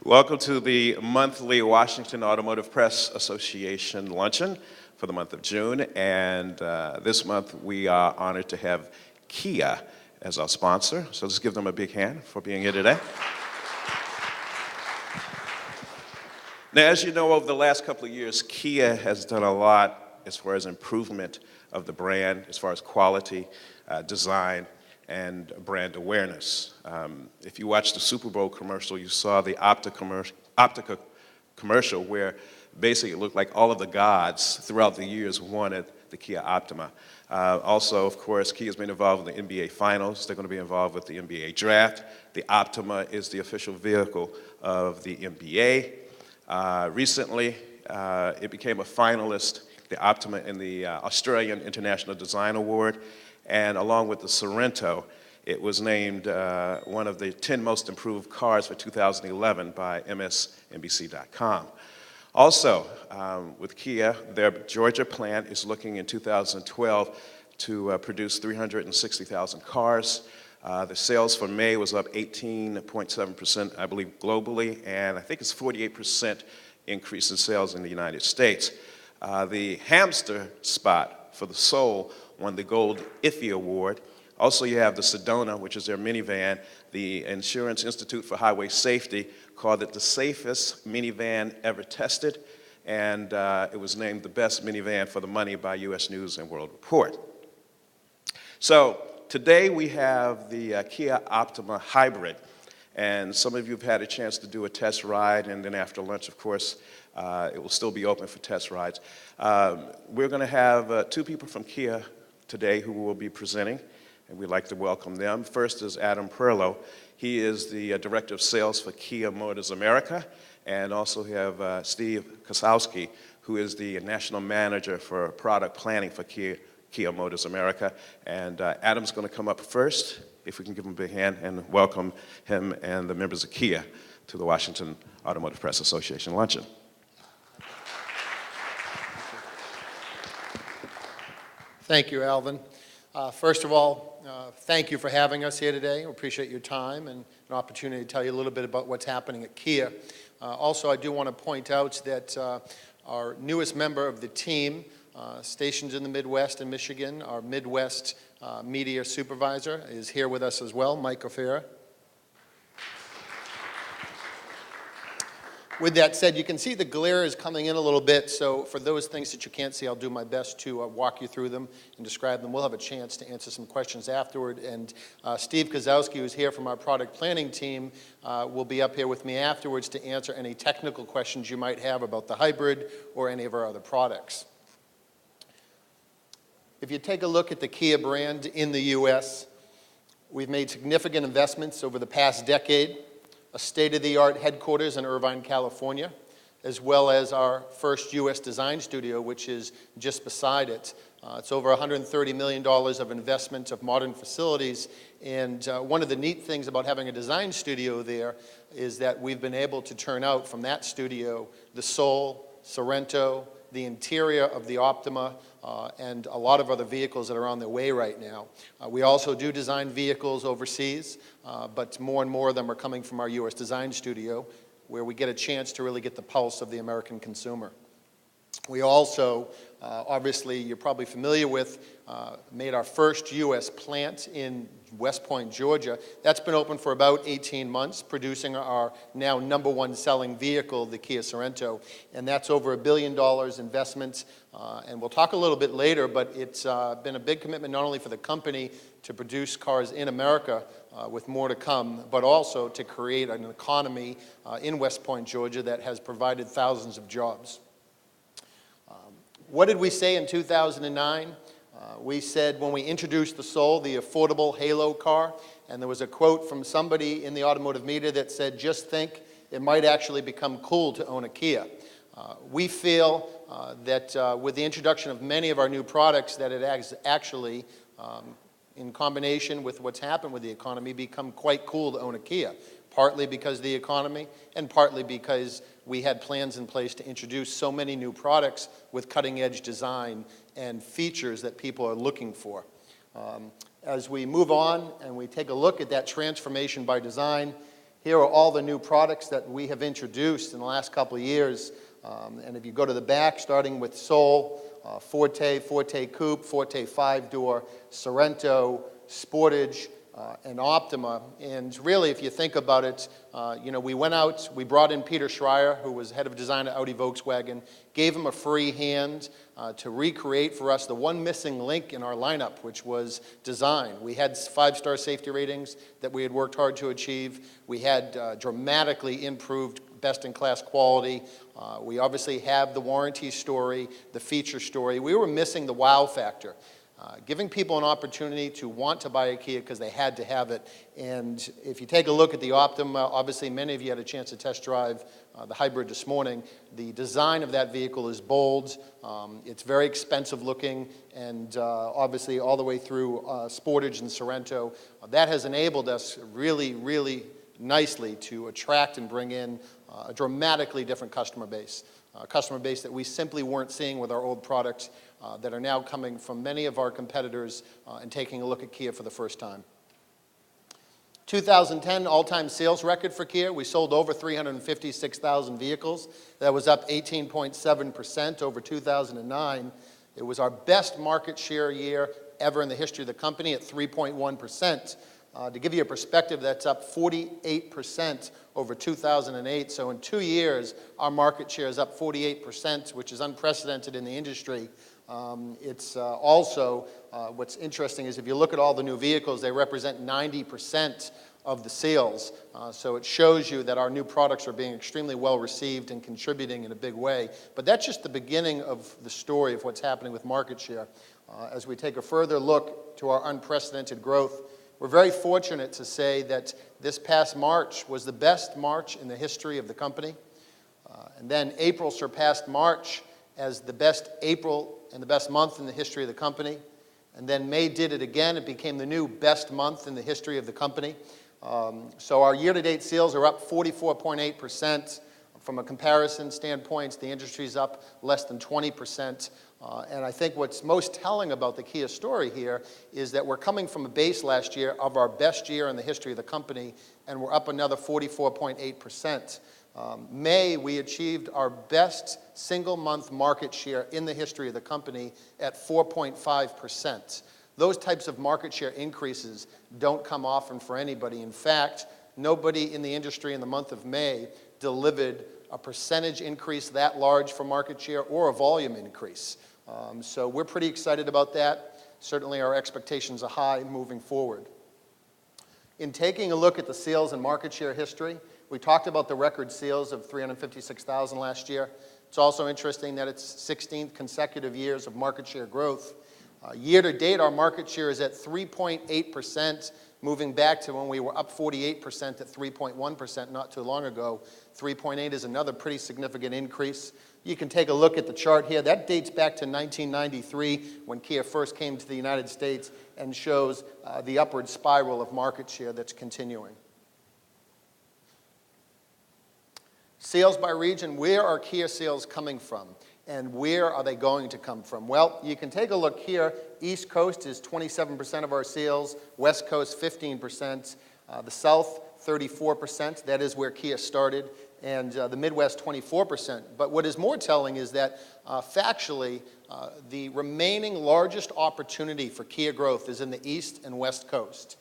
Welcome to the monthly Washington Automotive Press Association Luncheon for the month of June. And this month we are honored to have Kia as our sponsor. So let's give them a big hand for being here today. Now, as you know, over the last couple of years, Kia has done a lot as far as improvement of the brand, as far as quality, design, and brand awareness. If you watched the Super Bowl commercial, you saw the Optica commercial where basically it looked like all of the gods throughout the years wanted the Kia Optima. Also, of course, Kia's been involved in the NBA Finals. They're going to be involved with the NBA Draft. The Optima is the official vehicle of the NBA. Recently, it became a finalist, the Optima, in the Australian International Design Award. And along with the Sorento, it was named one of the 10 most improved cars for 2011 by MSNBC.com. Also, with Kia, their Georgia plant is looking in 2012 to produce 360,000 cars. The sales for May was up 18.7%, I believe, globally, and I think it's 48% increase in sales in the United States. The hamster spot for the Soul won the Gold Iffy Award. Also, you have the Sedona, which is their minivan. The Insurance Institute for Highway Safety called it the safest minivan ever tested, and it was named the best minivan for the money by U.S. News and World Report. So today we have the Kia Optima Hybrid, and some of you have had a chance to do a test ride, and then after lunch, of course, it will still be open for test rides. We're going to have two people from Kia today who will be presenting, and we'd like to welcome them. First is Adam Perlow. He is the Director of Sales for Kia Motors America, and also we have Steve Kosowski, who is the National Manager for Product Planning for Kia Motors America. And Adam's going to come up first, if we can give him a big hand, and welcome him and the members of Kia to the Washington Automotive Press Association Luncheon. Thank you, Alvin. First of all, thank you for having us here today. We appreciate your time and an opportunity to tell you a little bit about what's happening at Kia. Also, I do want to point out that our newest member of the team, stationed in the Midwest and Michigan, our Midwest media supervisor, is here with us as well, Mike O'Fara. With that said, you can see the glare is coming in a little bit, so for those things that you can't see, I'll do my best to walk you through them and describe them. We'll have a chance to answer some questions afterward, and Steve Kosowski, who's here from our product planning team, will be up here with me afterwards to answer any technical questions you might have about the hybrid or any of our other products. If you take a look at the Kia brand in the U.S., we've made significant investments over the past decade. A state-of-the-art headquarters in Irvine, California, as well as our first U.S. design studio, which is just beside it. It's over $130 million of investment of modern facilities, and one of the neat things about having a design studio there is that we've been able to turn out from that studio the Soul, Sorento, the interior of the Optima, and a lot of other vehicles that are on their way right now. We also do design vehicles overseas, but more and more of them are coming from our U.S. design studio, where we get a chance to really get the pulse of the American consumer. We also, obviously, you're probably familiar with, made our first U.S. plant in West Point, Georgia. That's been open for about 18 months, producing our now #1 selling vehicle, the Kia Sorento, and that's over $1 billion investment. And we'll talk a little bit later, but it's been a big commitment not only for the company to produce cars in America, with more to come, but also to create an economy in West Point, Georgia, that has provided thousands of jobs. What did we say in 2009? We said when we introduced the Soul, the affordable halo car, and there was a quote from somebody in the automotive media that said, just think, it might actually become cool to own a Kia. We feel that with the introduction of many of our new products that it has actually, in combination with what's happened with the economy, become quite cool to own a Kia. Partly because of the economy, and partly because we had plans in place to introduce so many new products with cutting-edge design and features that people are looking for. As we move on and we take a look at that transformation by design, Here are all the new products that we have introduced in the last couple of years. And if you go to the back, starting with Soul, Forte, Forte Coupe, Forte 5-door, Sorento, Sportage, and Optima. And really, if you think about it, we went out, we brought in Peter Schreier, who was head of design at Audi Volkswagen, gave him a free hand to recreate for us the one missing link in our lineup, which was design. We had 5-star safety ratings that we had worked hard to achieve. We had dramatically improved best-in-class quality. We obviously have the warranty story, the feature story. We were missing the wow factor. Giving people an opportunity to want to buy a Kia because they had to have it. And if you take a look at the Optima, obviously many of you had a chance to test drive the hybrid this morning. The design of that vehicle is bold. It's very expensive looking, and obviously all the way through Sportage and Sorento. That has enabled us really, really nicely to attract and bring in a dramatically different customer base. A customer base that we simply weren't seeing with our old products that are now coming from many of our competitors and taking a look at Kia for the first time. 2010 all-time sales record for Kia. We sold over 356,000 vehicles. That was up 18.7% over 2009. It was our best market share year ever in the history of the company at 3.1%. To give you a perspective, that's up 48% over 2008. So in 2 years, our market share is up 48%, which is unprecedented in the industry. It's also, what's interesting is if you look at all the new vehicles, they represent 90% of the sales. So it shows you that our new products are being extremely well received and contributing in a big way. But that's just the beginning of the story of what's happening with market share. As we take a further look to our unprecedented growth, we're very fortunate to say that this past March was the best March in the history of the company. And then April surpassed March as the best April and the best month in the history of the company. And then May did it again. It became the new best month in the history of the company. So our year-to-date sales are up 44.8%. From a comparison standpoint, the industry's up less than 20%. And I think what's most telling about the Kia story here is that we're coming from a base last year of our best year in the history of the company, and we're up another 44.8%. May, we achieved our best single-month market share in the history of the company at 4.5%. Those types of market share increases don't come often for anybody. In fact, nobody in the industry in the month of May delivered a percentage increase that large for market share or a volume increase. So we're pretty excited about that. Certainly our expectations are high moving forward. In taking a look at the sales and market share history, we talked about the record sales of 356,000 last year. It's also interesting that it's 16th consecutive years of market share growth. Year to date, our market share is at 3.8%, moving back to when we were up 48% at 3.1% not too long ago. 3.8 is another pretty significant increase. You can take a look at the chart here. That dates back to 1993 when Kia first came to the United States and shows the upward spiral of market share that's continuing. Sales by region, where are Kia sales coming from? And where are they going to come from? Well, you can take a look here. East Coast is 27% of our sales, West Coast 15%, the South 34%, that is where Kia started, and the Midwest 24%. But what is more telling is that factually, the remaining largest opportunity for Kia growth is in the East and West Coast.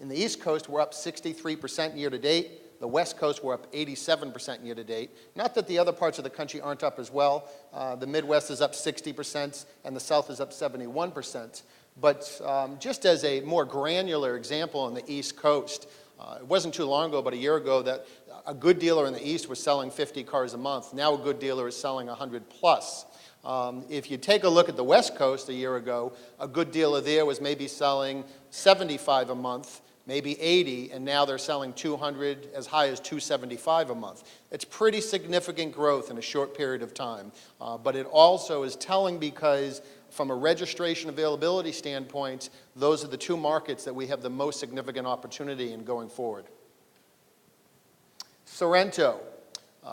In the East Coast, we're up 63% year to date. The West Coast, we're up 87% year to date. Not that the other parts of the country aren't up as well. The Midwest is up 60% and the South is up 71%. But just as a more granular example on the East Coast, it wasn't too long ago, about a year ago, that a good dealer in the East was selling 50 cars a month. Now a good dealer is selling 100 plus. If you take a look at the West Coast a year ago, a good dealer there was maybe selling 75 a month, maybe 80, and now they're selling 200, as high as 275 a month. It's pretty significant growth in a short period of time. But it also is telling because from a registration availability standpoint, those are the two markets that we have the most significant opportunity in going forward. Sorento.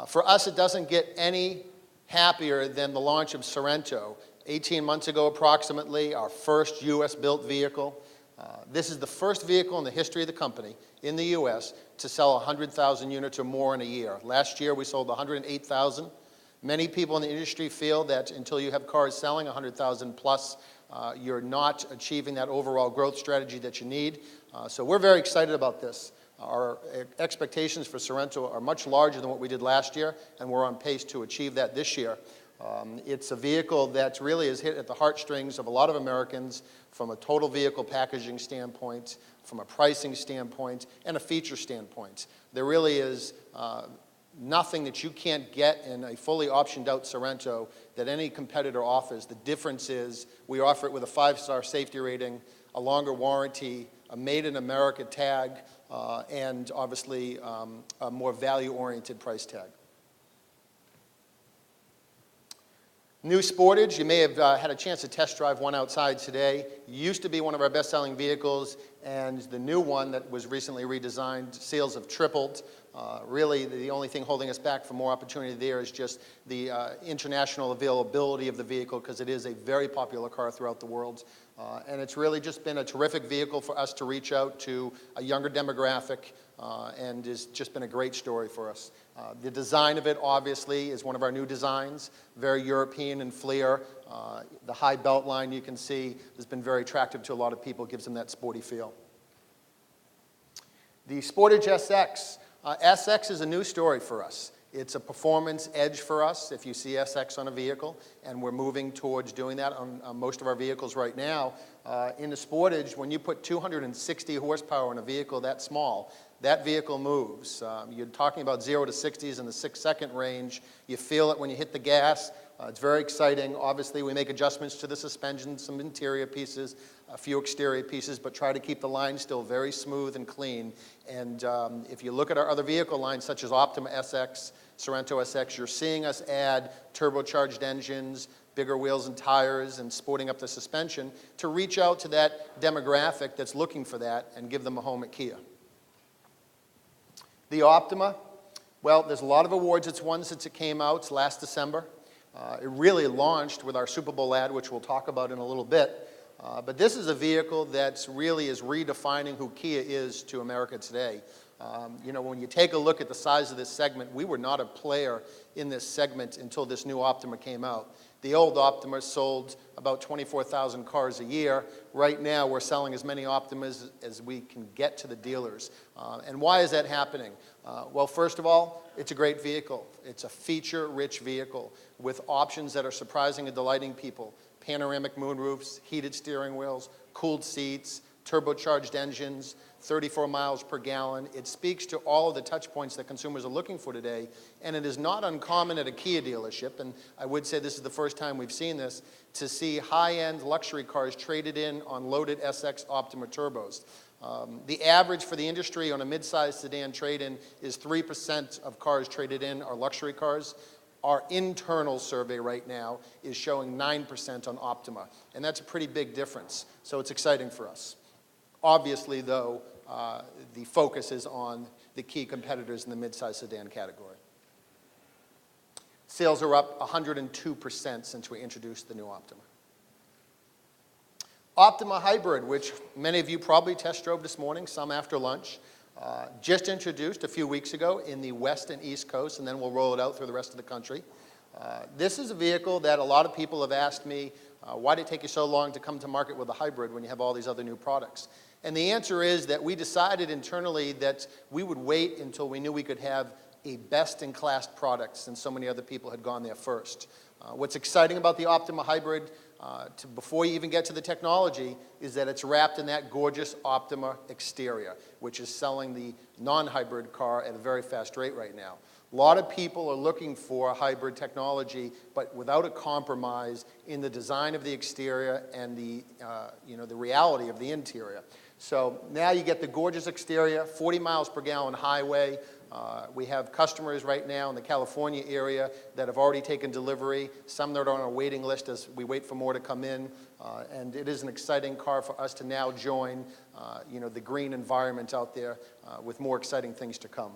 For us, it doesn't get any happier than the launch of Sorento. 18 months ago approximately, our first US-built vehicle. This is the first vehicle in the history of the company in the US to sell 100,000 units or more in a year. Last year, we sold 108,000. Many people in the industry feel that until you have cars selling 100,000 plus, you're not achieving that overall growth strategy that you need. So we're very excited about this. Our expectations for Sorento are much larger than what we did last year, and we're on pace to achieve that this year. It's a vehicle that really is hit at the heartstrings of a lot of Americans from a total vehicle packaging standpoint, from a pricing standpoint, and a feature standpoint. There really is nothing that you can't get in a fully optioned out Sorento that any competitor offers. The difference is we offer it with a 5-star safety rating, a longer warranty, a made in America tag, and obviously a more value-oriented price tag. New Sportage, you may have had a chance to test drive one outside today. Used to be one of our best-selling vehicles, and the new one that was recently redesigned, sales have tripled. Really, the only thing holding us back for more opportunity there is just the international availability of the vehicle, because it is a very popular car throughout the world. And it's really just been a terrific vehicle for us to reach out to a younger demographic, and has just been a great story for us. The design of it, obviously, is one of our new designs, very European in flair. The high belt line you can see has been very attractive to a lot of people, gives them that sporty feel. The Sportage SX. SX is a new story for us. It's a performance edge for us if you see SX on a vehicle, and we're moving towards doing that on most of our vehicles right now. In the Sportage, when you put 260 horsepower in a vehicle that small, that vehicle moves. You're talking about 0 to 60s in the 6-second range. You feel it when you hit the gas. It's very exciting. Obviously, we make adjustments to the suspension, some interior pieces, a few exterior pieces, but try to keep the line still very smooth and clean. And if you look at our other vehicle lines, such as Optima SX, Sorento SX, you're seeing us add turbocharged engines, bigger wheels and tires, and sporting up the suspension to reach out to that demographic that's looking for that and give them a home at Kia. The Optima, well, there's a lot of awards it's won since it came out last December. It really launched with our Super Bowl ad, which we'll talk about in a little bit. But this is a vehicle that really is redefining who Kia is to America today. You know, when you take a look at the size of this segment, we were not a player in this segment until this new Optima came out. The old Optima sold about 24,000 cars a year. Right now, we're selling as many Optimas as we can get to the dealers. And why is that happening? Well, first of all, it's a great vehicle. It's a feature-rich vehicle with options that are surprising and delighting people. Panoramic moonroofs, heated steering wheels, cooled seats, turbocharged engines, 34 miles per gallon. It speaks to all of the touch points that consumers are looking for today, and it is not uncommon at a Kia dealership, and I would say this is the first time we've seen this, to see high-end luxury cars traded in on loaded SX Optima turbos. The average for the industry on a mid-size sedan trade-in is 3% of cars traded in are luxury cars. Our internal survey right now is showing 9% on Optima, and that's a pretty big difference, so it's exciting for us. Obviously, though, the focus is on the key competitors in the mid-size sedan category. Sales are up 102% since we introduced the new Optima. Optima Hybrid, which many of you probably test drove this morning, some after lunch, just introduced a few weeks ago in the West and East Coast, and then we'll roll it out through the rest of the country. This is a vehicle that a lot of people have asked me, why did it take you so long to come to market with a hybrid when you have all these other new products? And the answer is that we decided internally that we would wait until we knew we could have a best-in-class product, since so many other people had gone there first. What's exciting about the Optima Hybrid, before you even get to the technology, is that it's wrapped in that gorgeous Optima exterior, which is selling the non-hybrid car at a very fast rate right now. A lot of people are looking for hybrid technology, but without a compromise in the design of the exterior and the reality of the interior. So now you get the gorgeous exterior, 40 miles per gallon highway. We have customers right now in the California area that have already taken delivery, some that are on a waiting list as we wait for more to come in. And it is an exciting car for us to now join the green environment out there with more exciting things to come.